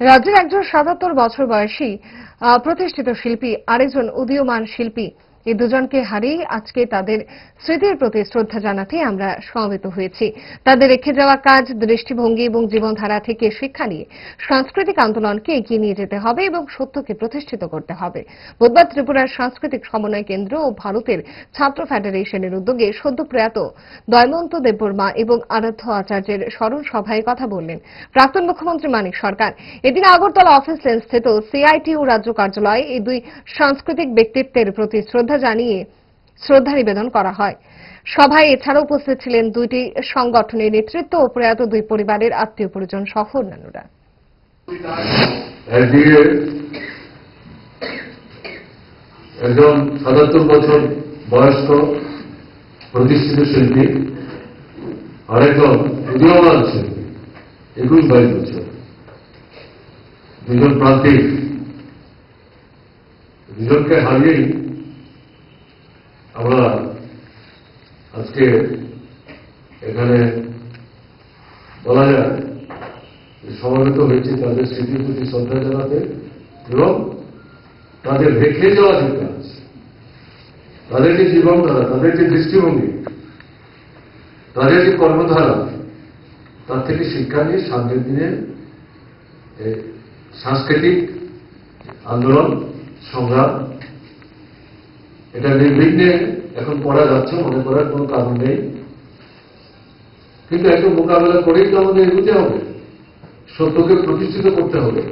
রাজ্যের একজন ৭৭ বছর বয়সী প্রতিষ্ঠিত শিল্পী, আরেকজন উদীয়মান শিল্পী, এই দুজনকে হারিয়ে আজকে তাদের স্মৃতির প্রতি শ্রদ্ধা জানাতে আমরা সমবেত হয়েছি। তাদের রেখে যাওয়া কাজ, দৃষ্টিভঙ্গি এবং জীবনধারা থেকে শিক্ষা নিয়ে সাংস্কৃতিক আন্দোলনকে এগিয়ে নিয়ে যেতে হবে এবং সত্যকে প্রতিষ্ঠিত করতে হবে। বুধবার ত্রিপুরার সাংস্কৃতিক সমন্বয় কেন্দ্র ও ভারতের ছাত্র ফেডারেশনের উদ্যোগে সদ্য প্রয়াত দয়মন্ত দেববর্মা এবং আরাধ্য আচার্যের স্মরণ সভায় কথা বললেন প্রাক্তন মুখ্যমন্ত্রী মানিক সরকার। এদিন আগরতলা অফিস লেন স্থিত সিআইটিইউ রাজ্য কার্যালয়ে এই দুই সাংস্কৃতিক ব্যক্তিত্বের প্রতি শ্রদ্ধা নিবেদন করা হয়। সভায় এছাড়াও উপস্থিত ছিলেন দুইটি সংগঠনের নেতৃত্ব ও প্রয়াত দুই পরিবারের আত্মীয় পরিজন সহ অন্যান্যরা। একজন ৭৭ বছর বয়স্ক প্রতিষ্ঠিত শিল্পী, আরেকজন উদীয়মান শিল্পী ২১-২২ বছর, দুজন প্রান্তিক। দুজনকে হারিয়েই আমরা আজকে এখানে বলা যায় সমবেত হয়েছে তাদের স্মৃতির প্রতি শ্রদ্ধা জানাতে এবং তাদের রেখে যাওয়া যে কাজ, তাদের যে জীবনধারা, তাদের যে দৃষ্টিভঙ্গি, তাদের যে কর্মধারা, তার থেকে শিক্ষা নিয়ে সামনের দিনে সাংস্কৃতিক আন্দোলন সংগ্রাম এটা নির্বিঘ্নে এখন করা যাচ্ছে, মনে করার কোনো কারণ নেই। কিন্তু একটা মোকাবেলা করেই তো আমাদের এগোতে হবে, সত্যকে প্রতিষ্ঠিত করতে হবে।